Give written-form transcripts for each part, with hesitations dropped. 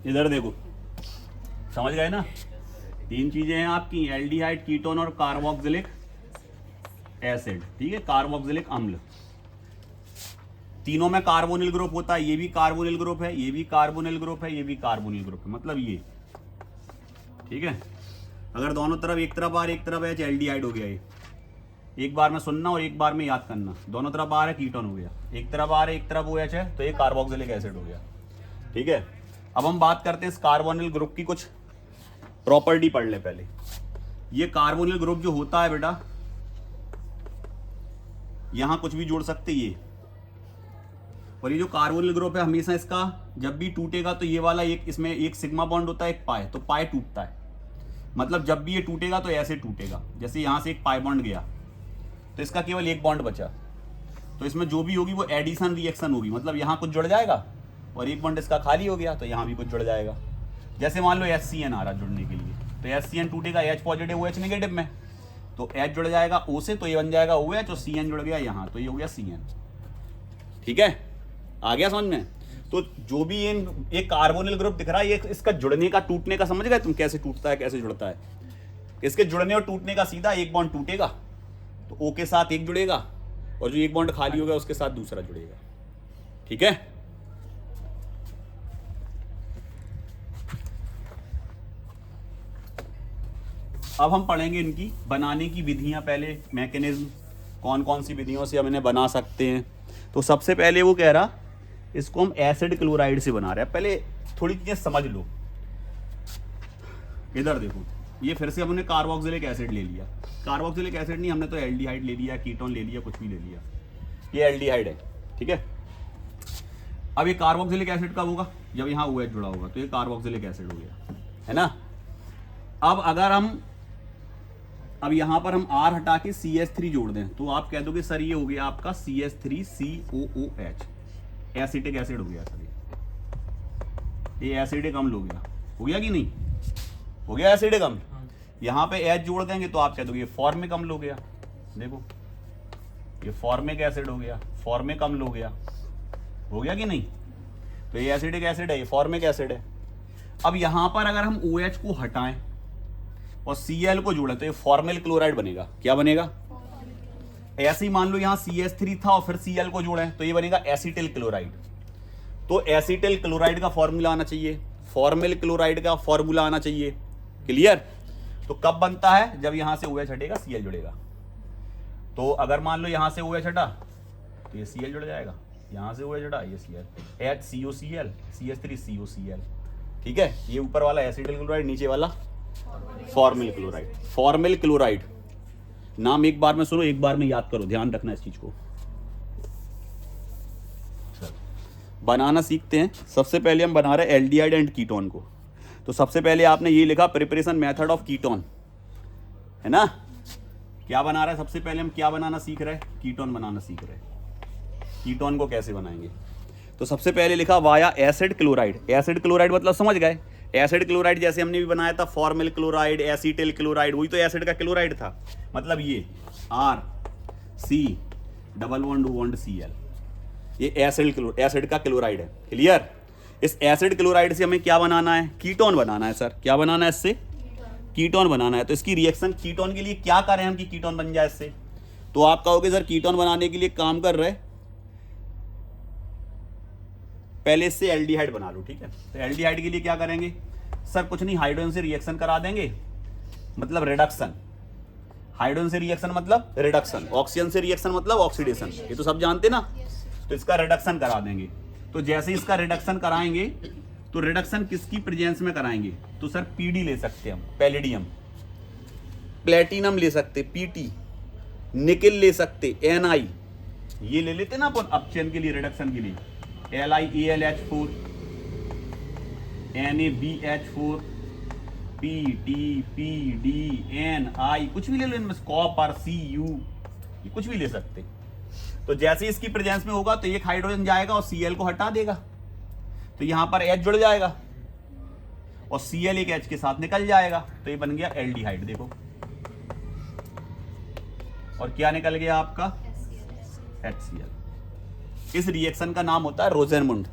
इधर देखो, समझ गए ना? 3 चीजें हैं आपकी, एल्डिहाइड, कीटोन और कार्बोक्सिलिक एसिड, ठीक है, कार्बोक्सिलिक अम्ल। तीनों में कार्बोनिल ग्रुप होता है, ये भी कार्बोनिल ग्रुप है, ये भी कार्बोनिल ग्रुप है, ये भी कार्बोनिल ग्रुप है, मतलब ये, ठीक है। अगर दोनों तरफ एक तरफ आर एक तरफ एच, एल्डिहाइड हो गया ये। एक बार में सुनना और एक बार में याद करना, दोनों तरफ आर है कीटोन हो गया, एक तरफ आर है एक तरफ ओ एच है, तो ये कार्बोक्सिलिक एसिड हो गया, ठीक है। अब हम बात करते हैं इस कार्बोनिल ग्रुप की, कुछ प्रॉपर्टी पढ़ ले पहले। ये कार्बोनिल ग्रुप जो होता है बेटा, यहां कुछ भी जोड़ सकते ये, और ये जो कार्बोनिल ग्रुप है हमेशा इसका जब भी टूटेगा तो ये वाला एक, इसमें एक सिग्मा बॉन्ड होता है, एक पाई, तो पाई टूटता है, मतलब जब भी ये टूटेगा तो ऐसे टूटेगा, जैसे यहां से एक पाई बॉन्ड गया तो इसका केवल एक बॉन्ड बचा, तो इसमें जो भी होगी वो एडिशन रिएक्शन होगी, मतलब यहां कुछ जुड़ जाएगा और एक बॉन्ड इसका खाली हो गया तो यहां भी कुछ जुड़ जाएगा। जैसे मान लो HCN आ रहा जुड़ने के लिए, तो HCN टूटेगा, H पॉजिटिव OH नेगेटिव में, तो H जुड़ जाएगा O से, तो ये बन जाएगा OH, और CN जुड़ गया यहाँ, तो ये हो गया CN, ठीक है, आ गया समझ में? तो जो भी एक कार्बोनिल ग्रुप दिख रहा है, ये इसका जुड़ने का टूटने का समझ गए तुम, कैसे टूटता है कैसे जुड़ता है? इसके जुड़ने और टूटने का सीधा, एक बॉन्ड टूटेगा तो O के साथ एक जुड़ेगा, और जो एक बॉन्ड खाली हो गया उसके साथ दूसरा जुड़ेगा, ठीक है। अब हम पढ़ेंगे इनकी बनाने की विधियां, पहले मैकेनिज्म, कौन कौन सी विधियों से हम इन्हें बना सकते हैं। तो सबसे पहले वो कह रहा, इसको हम एसिड क्लोराइड से बना रहे हैं। पहले थोड़ी चीजें समझ लो, इधर देखो, ये फिर से हमने कार्बोक्सिलिक एसिड ले लिया, कार्बोक्सिलिक एसिड नहीं, हमने तो एल्डिहाइड ले लिया, कीटोन ले लिया, कुछ भी ले लिया, ये एल्डिहाइड है, ठीक है। अब ये कार्बोक्सिलिक एसिड कब होगा? जब यहाँ OH जुड़ा होगा, तो ये कार्बोक्सिलिक एसिड हो गया, है ना। अब यहाँ पर हम R हटा के CH3 जोड़ दें, तो आप कह दोगे सर ये हो गया आपका CH3COOH, एसिटिक एसिड हो गया सर, ये एसिडिक अम्ल हो गया कि नहीं? हो गया एसिडिक अम्ल। यहाँ पे H जोड़ देंगे तो आप कह दोगे ये फॉर्मिक अम्ल हो गया, देखो ये फॉर्मिक एसिड हो गया, फॉर्मिक अम्ल हो गया कि नहीं? तो ये एसिडिक एसिड है, ये फॉर्मिक एसिड है। अब यहाँ पर अगर हम OH को हटाएं और Cl को जोड़े तो ये फॉर्मिल क्लोराइड बनेगा, क्या बनेगा? ऐसे ही मान लो यहाँ CH3 था और फिर Cl को जोड़े तो ये बनेगा एसिटिल क्लोराइड। तो एसिटिल क्लोराइड का फॉर्मूला आना चाहिए, फॉर्मिल क्लोराइड का फॉर्मूला आना चाहिए, क्लियर? तो कब बनता है? जब यहां से OH हटेगा Cl जुड़ेगा। तो अगर मान लो यहां से OH हटा तो ये Cl जुड़ जाएगा, यहां से OH हटा ये Cl, HCOCl, CH3COCl, ठीक है। ये ऊपर वाला एसिटिल क्लोराइड, नीचे वाला फॉर्मिल क्लोराइड। फॉर्मिल क्लोराइड नाम एक बार में सुनो, एक बार में याद करो, ध्यान रखना इस चीज को। बनाना सीखते हैं। सबसे पहले हम बना रहे हैं एल्डिहाइड एंड कीटोन को। तो सबसे पहले आपने ये लिखा प्रिपरेशन मेथड ऑफ कीटोन, है ना। क्या बना रहा है? सबसे पहले हम क्या बनाना सीख रहे हैं? कीटोन बनाना सीख रहे हैं। कीटोन को कैसे बनाएंगे? तो सबसे पहले लिखा via acid chloride. Acid chloride मतलब समझ गए, एसिड क्लोराइड जैसे हमने भी बनाया था फॉर्मिल क्लोराइड, एसिटिल क्लोराइड, वही तो एसिड का क्लोराइड था। मतलब ये RC डबल बॉन्ड Cl, ये एसिड का क्लोराइड है, क्लियर। इस एसिड क्लोराइड से हमें क्या बनाना है? कीटोन बनाना है सर। क्या बनाना है इससे? कीटोन बनाना है। तो इसकी रिएक्शन कीटोन के लिए क्या करें हम कि कीटोन बन जाए इससे? तो आप कहोगे सर कीटोन बनाने के लिए काम कर रहे, पहले इससे एल्डिहाइड बना लो, ठीक है। तो एल्डिहाइड के लिए क्या करेंगे सर? कुछ नहीं, हाइड्रोजन से रिएक्शन करा देंगे, मतलब रिडक्शन। हाइड्रोजन से रिएक्शन मतलब रिडक्शन, ऑक्सीजन से रिएक्शन मतलब ऑक्सीडेशन, ये तो सब जानते ना। तो इसका रिडक्शन करा देंगे। तो जैसे इसका रिडक्शन कराएंगे तो रिडक्शन किसकी प्रेजेंस में कराएंगे? तो सर PD ले सकते हैं हम, पैलेडियम, प्लेटिनम ले सकते, PT, निकिल ले सकते, Ni, ये ले लेते ना अपन अपचयन के लिए, रिडक्शन के लिए, LiAlH4, NaBH4, PTPD, Ni, कुछ भी ले लो इनमें, कॉपर, Cu, ये कुछ भी ले सकते। तो जैसे इसकी प्रेजेंस में होगा तो एक हाइड्रोजन जाएगा और Cl को हटा देगा, तो यहां पर H जुड़ जाएगा और Cl एक H के साथ निकल जाएगा, तो ये बन गया एल्डिहाइड। देखो, और क्या निकल गया आपका? HCl। इस रिएक्शन का नाम होता है रोज़ेनमुंड,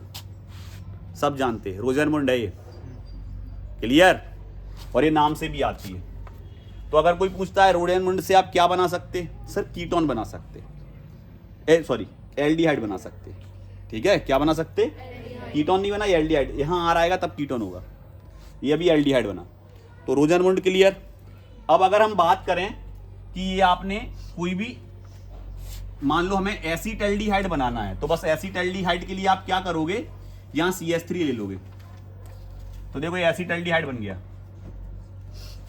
सब जानते हैं रोज़ेनमुंड है ये, क्लियर। और ये नाम से भी आती है। तो अगर कोई पूछता है रोडेनमुंड से आप क्या बना सकते, सर कीटोन बना सकते, सॉरी एल्डिहाइड बना सकते। ठीक है, क्या बना सकते, कीटोन नहीं बना, ये एल्डिहाइड, यहाँ आर आएगा तब कीटोन होगा, ये अभी एल्डिहाइड बना। तो रोजेनमुंड क्लियर। अब अगर हम बात करें कि ये आपने कोई भी, मान लो हमें एसीटल्डिहाइड बनाना है, तो बस एसीटल्डिहाइड के लिए आप क्या करोगे, यहां CH3 ले लोगे। तो देखो ये एसीटल्डिहाइड बन गया,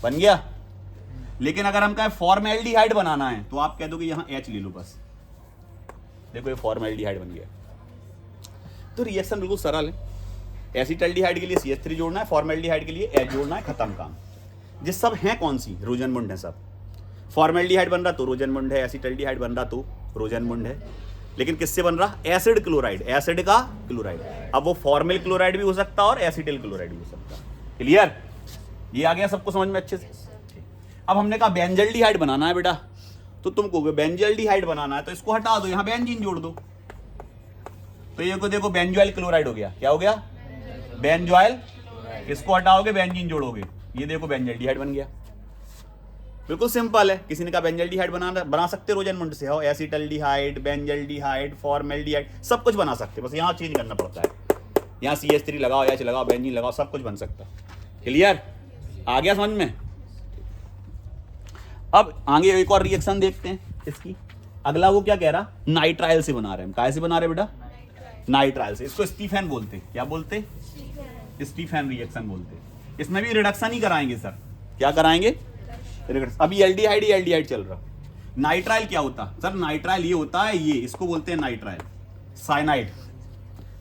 बन गया। लेकिन अगर हम कहें फॉर्मेल्डिहाइड बनाना है, तो आप कह दोगे यहां H ले लो बस। देखो ये फॉर्मेल्डिहाइड बन गया। तो रिएक्शन बिल्कुल सरल है। एसीटल्डिहाइड के लिए CH3 जोड़ना है, फॉर्मेल्डिहाइड के लिए H जोड़ना है, खत्म काम। जिस सब हैं कौन सी, रोजेनमुंड है सब। फॉर्मेल्डिहाइड बन रहा तो रोजेनमुंड है, एसीटल्डिहाइड बन रहा तो रोजेनमुंड है। लेकिन किससे बन रहा, एसिड क्लोराइड, एसिड का क्लोराइड। अब वो फॉर्मल क्लोराइड भी हो सकता है और एसिटिल क्लोराइड भी हो सकता है। क्लियर, ये आ गया सबको समझ में अच्छे से। अब हमने कहा बेंजल्डिहाइड बनाना है बेटा, तो तुम कहोगे बेंजल्डिहाइड बनाना है तो इसको हटा दो, यहां बेंजीन जोड़ दो। तो ये को देखो बेंजॉइल क्लोराइड हो गया, क्या हो गया, बेंजॉइल। इसको हटाओगे बेंजीन जोड़ोगे, ये देखो बेंजल्डिहाइड बन गया। बिल्कुल सिंपल है। किसी ने कहा बेंजल्डिहाइड बना सकते रोजेनमुंड से, हो एसीटल्डिहाइड, बेंजल्डिहाइड, फॉर्मेल्डिहाइड, सब कुछ बना सकते, बस यहाँ चेंज करना पड़ता है। यहाँ CH3 लगाओ, H लगाओ, बेंजीन लगाओ, सब कुछ बन सकता है। क्लियर, आ गया समझ में। अब आगे एक और रिएक्शन देखते हैं इसकी। अगला वो क्या कह रहा, नाइट्राइल से बना रहे हैं। काय से बना रहे बेटा, नाइट्राइल से। इसको स्टीफेन बोलते, क्या बोलते, स्टीफेन रिएक्शन बोलते। इसमें भी रिडक्शन ही कराएंगे सर, क्या कराएंगे, अभी एल्डिहाइड चल रहा। नाइट्राइल क्या होता सर, नाइट्राइल ये होता है, ये इसको बोलते हैं नाइट्राइल, साइनाइड,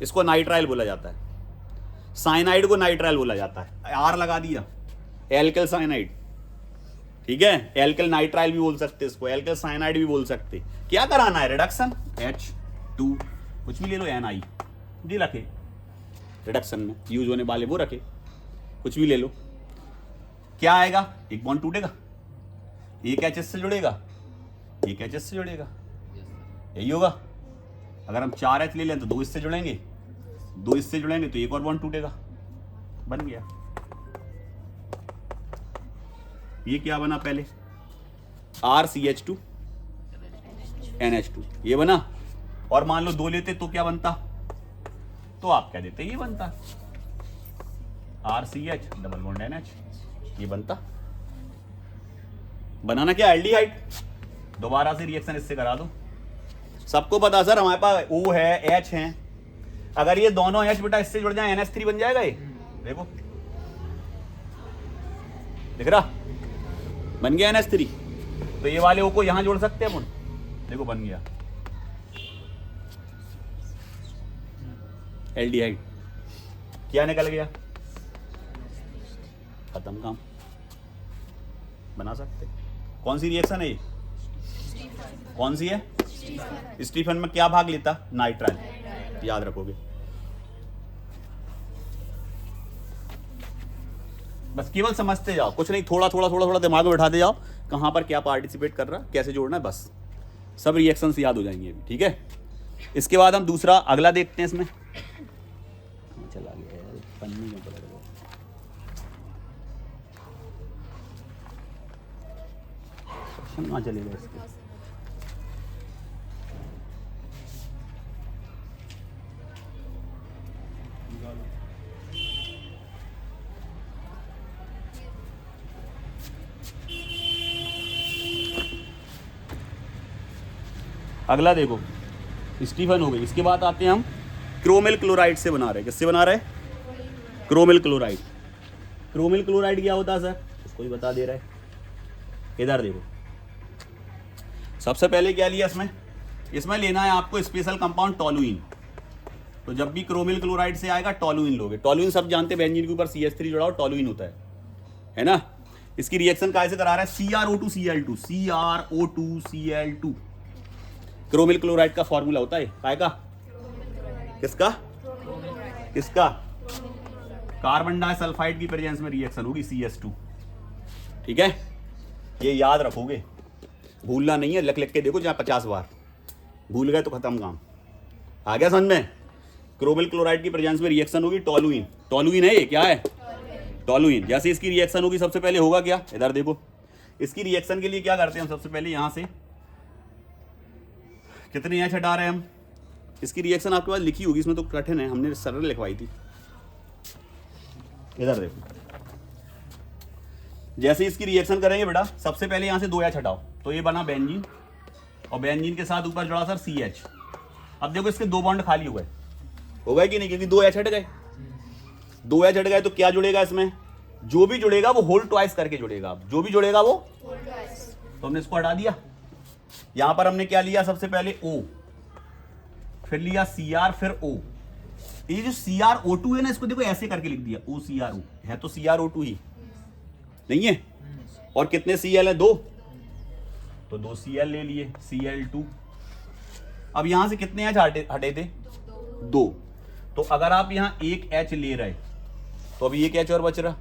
इसको नाइट्राइल बोला जाता है। साइनाइड को नाइट्राइल बोला जाता है, आर लगा दिया, एल्किल साइनाइड। ठीक है, एल्किल नाइट्राइल भी बोल सकते इसको, एल्किल साइनाइड भी बोल सकते। क्या कराना है, रिडक्शन, H2 कुछ भी ले लो, Ni जी रखे रिडक्शन में यूज होने वाले वो रखे, कुछ भी ले लो। क्या आएगा, एक बॉन्ड टूटेगा, एक H से जुड़ेगा, एक H से जुड़ेगा, यही होगा। अगर हम 4H ले लें तो 2 इससे जुड़ेंगे, 2 इससे जुड़ेंगे तो एक और बॉन्ड टूटेगा, बन गया। ये क्या बना पहले, RCH2 NH2, ये बना। और मान लो 2 लेते तो क्या बनता, तो आप क्या देते, ये बनता RCH डबल बॉन्ड NH, ये बनता। बनाना क्या, एल्डिहाइड। दोबारा से रिएक्शन इससे करा दो। सबको पता सर हमारे पास O है, H है, अगर ये दोनों H बेटा इससे जुड़ जाए NH3 बन जाएगा। ये देखो दिख रहा, बन गया NH3। तो ये वाले O को यहां जोड़ सकते हैं अपन, देखो बन गया एल्डिहाइड। क्या निकल गया, खत्म काम, बना सकते। कौन सी रिएक्शन है ये, कौन सी है, स्टीफन में क्या भाग लेता, नाइट्राइल, याद रखोगे। बस केवल समझते जाओ, कुछ नहीं, थोड़ा थोड़ा दिमाग में बैठाते जाओ, कहां पर क्या पार्टिसिपेट कर रहा, कैसे जोड़ना है, बस सब रिएक्शंस याद हो जाएंगे अभी। ठीक है, इसके बाद हम दूसरा अगला देखते हैं। इसमें चला गया यार, पन्नी में पड़ा गया। कहाँ चलेगा इसके, अगला देखो स्टीफन हो गई। इसके बाद आते हैं हम क्रोमिल क्लोराइड से बना रहे हैं। किससे बना रहे हैं, क्रोमिल क्लोराइड। क्रोमिल क्लोराइड क्या होता है सर, उसको ही बता दे रहा है। इधर देखो, सबसे पहले क्या लिया इसमें लेना है आपको स्पेशल कंपाउंड टोलुइन। तो जब भी क्रोमिल क्लोराइड से आएगा टोलुइन लोगे। टोलुइन सब जानते हैं, बेंजीन के ऊपर CH3 जुड़ा हो टोलुइन होता है ना। इसकी रिएक्शन कैसे करा रहा है, CrO2Cl2, CrO2Cl2 क्रोमिल क्लोराइड का फॉर्मूला होता है। काय का, किसका, किसका, कार्बन डाइसल्फाइड की प्रेजेंस में रिएक्शन होगी CH2। ठीक है, ये याद रखोगे, भूलना नहीं है, लिख के देखो, जहाँ 50 बार भूल गए तो खत्म काम। आ गया समझ में। क्रोमिल क्लोराइड की प्रेजेंस में रिएक्शन होगी टोलुइन। टोलुइन है ये, क्या है, टॉलुइन। जैसे इसकी रिएक्शन होगी सबसे पहले होगा क्या, इधर देखो, इसकी रिएक्शन के लिए क्या करते हैं हम, सबसे पहले यहां से कितने एच हटा रहे हैं हम। इसकी रिएक्शन आपके पास लिखी होगी, इसमें तो कठिन है, हमने सरल लिखवाई थी। इधर देखो, जैसे इसकी रिएक्शन करेंगे बेटा, सबसे पहले यहां से 2 एच हटाओ, तो ये बना बेंजीन, और बेंजीन के साथ ऊपर जुड़ा सर CH। अब देखो इसके 2 बॉन्ड खाली हुए, हो गए कि नहीं, क्योंकि 2 एच हट गए। 2 एच हट गए तो क्या जुड़ेगा इसमें, जो भी जुड़ेगा वो होल ट्वाइस करके जुड़ेगा। अब जो भी जुड़ेगा वो तो हमने इसको हटा दिया। यहां पर हमने क्या लिया, सबसे पहले O, फिर लिया Cr, फिर O। ये जो CrO2 है ना, इसको देखो ऐसे करके लिख दिया OCrO, है तो CrO2 ही नहीं है। और कितने Cl है, 2, तो 2 Cl ले लिए, Cl2। अब यहां से कितने H हटे थे, 2। तो अगर आप यहां 1 H ले रहे तो अभी 1 H और बच रहा,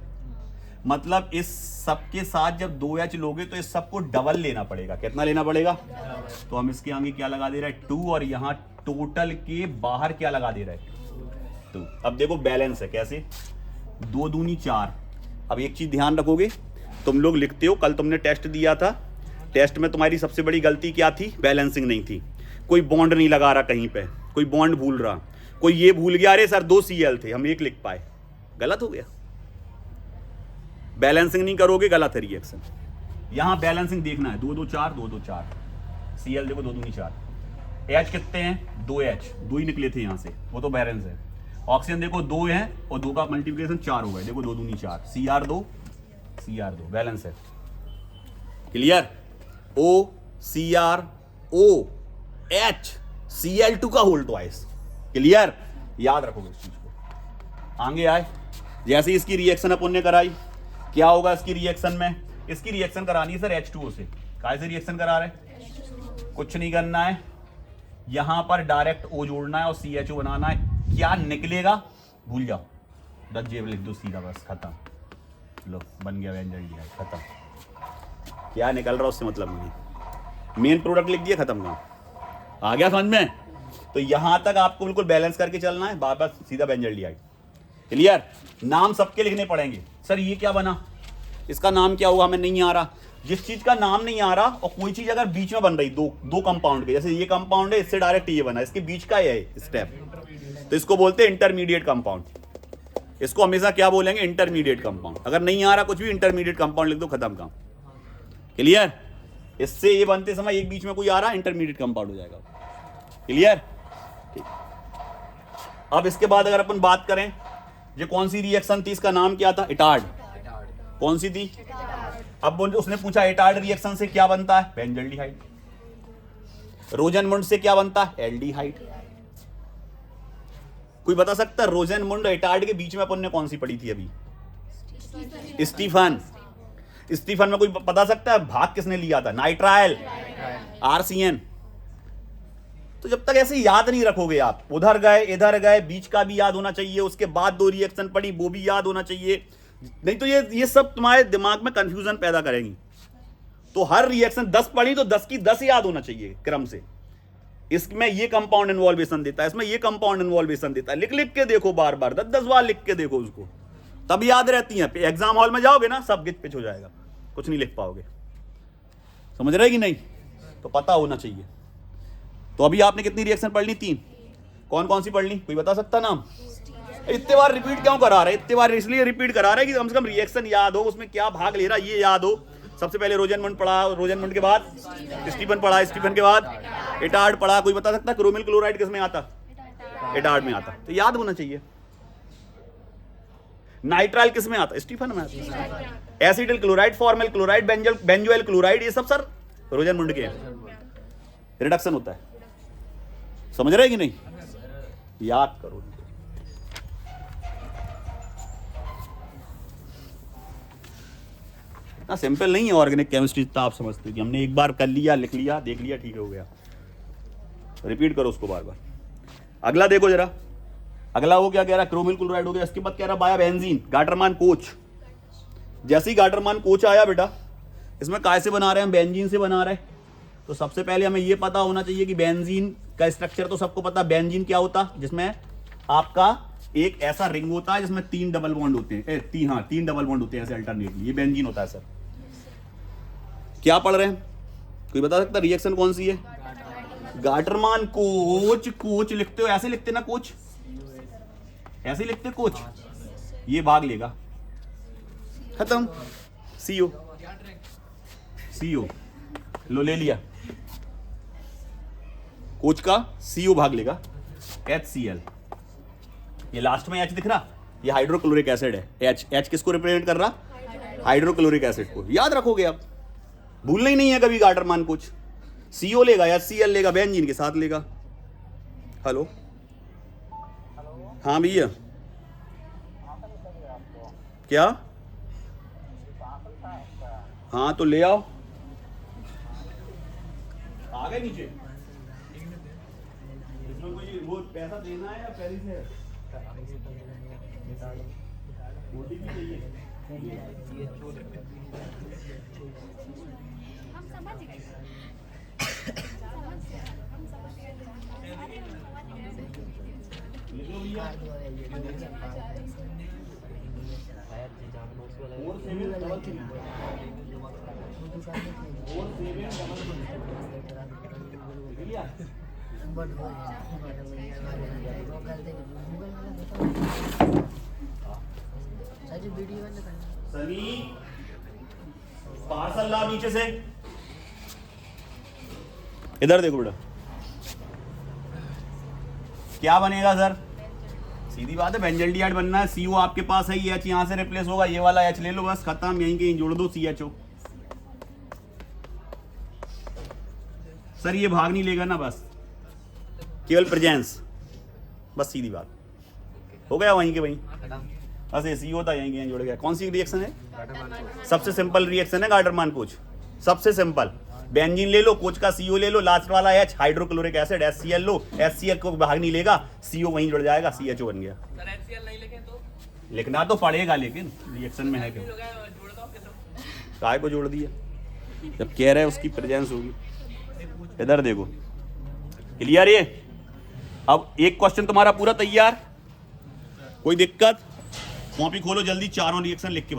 मतलब इस सब के साथ जब 2 H लोगे तो इस सबको डबल लेना पड़ेगा। कितना लेना पड़ेगा, तो हम इसके आगे क्या लगा दे रहे हैं, 2, और यहां टोटल के बाहर क्या लगा दे रहे हैं, 2। अब देखो बैलेंस है कैसे, 2 दूनी 4। अब एक चीज ध्यान रखोगे, तुम लोग लिखते हो, कल तुमने टेस्ट दिया था, टेस्ट में तुम्हारी सबसे बड़ी गलती क्या थी, बैलेंसिंग नहीं थी। कोई बॉन्ड नहीं लगा रहा कहीं पे, कोई बॉन्ड भूल रहा, कोई ये भूल गया, अरे सर 2 Cl थे, हम 1 लिख पाए, गलत हो गया। बैलेंसिंग नहीं करोगे, गलत है रिएक्शन। यहां बैलेंसिंग देखना है, 2 2 4, 2 2 4, Cl देखो 2 दूनी 4, H कितने हैं, 2 H, 2 ही निकले थे यहां से, वो तो बैलेंस है। ऑक्सीजन देखो 2 है, और 2 का मल्टीप्लिकेशन 4 हो गए, देखो 2 दूनी 4, Cr2 बैलेंस है। Clear, O CrO H Cl2 का होल ट्वाइस। क्लियर, याद रखोगे इस चीज को। आगे आए, जैसे इसकी रिएक्शन अपन ने कराई, क्या होगा इसकी रिएक्शन में, इसकी रिएक्शन करानी है सर H2O से। काय से रिएक्शन करा रहे, कुछ नहीं करना है, यहां पर डायरेक्ट O जोड़ना है और CHO बनाना है। क्या निकलेगा भूल जाओ, 10 जेब लिख दो सीधा, बस खत्म, लो बन गया व्यंजन, खत्म। क्या निकल रहा उससे मतलब नहीं, मेन प्रोडक्ट लिख दिया, खत्म काम। आ गया समझ में, तो यहां तक आपको बिल्कुल बैलेंस करके चलना है, बार बार सीधा बेंजल डी। क्लियर, नाम सबके लिखने पड़ेंगे। सर ये क्या बना, इसका नाम क्या हुआ, हमें नहीं आ रहा। जिस चीज का नाम नहीं आ रहा, और कोई चीज अगर बीच में बन रही, दो कंपाउंड के, जैसे ये कंपाउंड है, इससे डायरेक्ट ये बना, इसके बीच का है स्टेप, तो इसको बोलते हैं इंटरमीडिएट कंपाउंड। इसको हमेशा क्या बोलेंगे, इंटरमीडिएट कंपाउंड। अगर नहीं आ रहा कुछ भी, इंटरमीडिएट कंपाउंड लिख दो, खत्म काम। क्लियर, इससे ये बनते समय एक बीच में कोई आ रहा, इंटरमीडिएट कंपाउंड हो जाएगा। क्लियर, अब इसके बाद अगर अपन बात करें, ये कौन सी रिएक्शन थी, इसका नाम क्या था, इटार्ड। कौन सी थी, अब उसने पूछा इटार्ड रिएक्शन से क्या बनता है, बेंजल्डिहाइड। रोजनमुंड से क्या बनता है, एल्डिहाइड। कोई बता सकता है रोजनमुंड और इटार्ड के बीच में अपन ने कौन सी पढ़ी थी अभी, स्टीफन। स्टीफन में कोई बता सकता है भाग किसने लिया था, नाइट्राइल, RCN। तो जब तक ऐसे याद नहीं रखोगे आप, उधर गए इधर गए, बीच का भी याद होना चाहिए, उसके बाद 2 रिएक्शन पड़ी वो भी याद होना चाहिए, नहीं तो ये सब तुम्हारे दिमाग में कंफ्यूजन पैदा करेंगी। तो हर रिएक्शन 10 पढ़ी तो 10 की 10 याद होना चाहिए क्रम से। इसमें ये कंपाउंड इन्वॉल्वेशन देता है, इसमें ये कंपाउंड इन्वॉल्वेशन देता है, लिख लिख के देखो, बार बार 10 बार लिख के देखो उसको, तब याद रहती है। एग्जाम हॉल में जाओगे ना, सब गिच पिच हो जाएगा, कुछ नहीं लिख पाओगे। समझ रहे कि नहीं, तो पता होना चाहिए। तो अभी आपने कितनी रिएक्शन पढ़ ली, 3। कौन कौन सी पढ़ ली, कोई बता सकता नाम। इतने बार रिपीट क्यों करा रहे, इतने बार इसलिए रिपीट करा रहे कि कम से कम रिएक्शन याद हो, उसमें क्या भाग ले रहा ये याद हो। सबसे पहले रोजनमुंड पढ़ा, रोजनमुंड के बाद स्टीफन पढ़ा, स्टीफन के बाद इटार्ड पढ़ा। कोई बता सकता क्रोमिल क्लोराइड किस में आता, इटार्ड में आता, तो याद होना चाहिए। नाइट्राइल किस में आता, स्टीफन में आता। Acetyl chloride, formal chloride, benzoyl chloride, ये सब सर रोजनमुंड के रिडक्शन होता है। समझ रहे कि नहीं, याद करो। इतना सिंपल नहीं है ऑर्गेनिक केमिस्ट्री, इतना आप समझते हो कि हमने एक बार कर लिया, लिख लिया, देख लिया, ठीक हो गया। रिपीट करो उसको बार बार। अगला देखो जरा, अगला वो क्या कह रहा है, क्रोमिल क्लोराइड हो गया। इसके बाद कह रहा बाया बेंजीन, गाटरमान कोच। जैसे ही गाटरमान कोच आया बेटा, इसमें काय से बना रहे हैं, बेंजीन से बना रहे हैं। तो सबसे पहले हमें ये पता होना चाहिए कि बेंजीन का स्ट्रक्चर तो सबको पता, बेंजीन क्या होता, जिसमें आपका एक ऐसा रिंग होता है जिसमें 3 डबल बॉन्ड होते हैं, 3 डबल बॉन्ड होते हैं ऐसे अल्टरनेटली, ये बेंजीन होता है सर। क्या पढ़ रहे हैं, कोई बता सकता रिएक्शन कौन सी है? गाटरमान कोच, कोच लिखते हो ऐसे लिखते ना कोच, ऐसे लिखते कोच, ये भाग लेगा, खत्म। सीओ, सीओ लो ले लिया, कोच का सीओ भाग लेगा HCl। ये लास्ट में H दिख रहा, ये हाइड्रोक्लोरिक एसिड है। H किसको रिप्रेजेंट कर रहा? हाइड्रोक्लोरिक एसिड को। याद रखोगे आप, भूलना ही नहीं है कभी गाटरमान कुछ। CO लेगा, HCl लेगा, बेंजीन के साथ लेगा। हेलो, हाँ भैया, क्या? हाँ तो ले आओ, आ गए नीचे। इसमें कोई वो पैसा देना है या पहले से है? OTP चाहिए? हम समझ गए। लिख लो भैया। 4733 भैया। सनी पार्सल ला नीचे से, इधर देखो बेटा, क्या बनेगा सर? सीधी बात है, बेंजल्डिहाइड बनना है। CO आपके पास है, ये H यहां से रिप्लेस होगा, ये वाला H ले लो, बस खत्म, यहीं कहीं जोड़ दो CHO। सर ये भाग नहीं लेगा ना, बस केवल प्रेजेंस, बस सीधी बात हो गया वहीं के वहीं, बस ये CO था यहीं कहीं जुड़ गया। कौन सी रिएक्शन है? सबसे सिंपल रिएक्शन है गाटरमान कोच, सबसे सिंपल। बेंजीन ले लो, कोच का CO ले लो, लास्ट वाला H हाइड्रोक्लोरिक एसिड HCl लो, HCl को भाग नहीं लेगा, CO वहीं जुड़ जाएगा, CHO बन गया। सर HCl नहीं लिखे तो लिखना तो पड़ेगा, लेकिन रिएक्शन में है क्या? जोड़ दो कितना? काय को जोड़ दिया, जब कह रहे हैं उसकी प्रेजेंस होगी। इधर देखो, क्लियर ये? अब एक क्वेश्चन तुम्हारा पूरा तैयार, कोई दिक्कत? कॉपी खोलो जल्दी, चारों रिएक्शन लिख के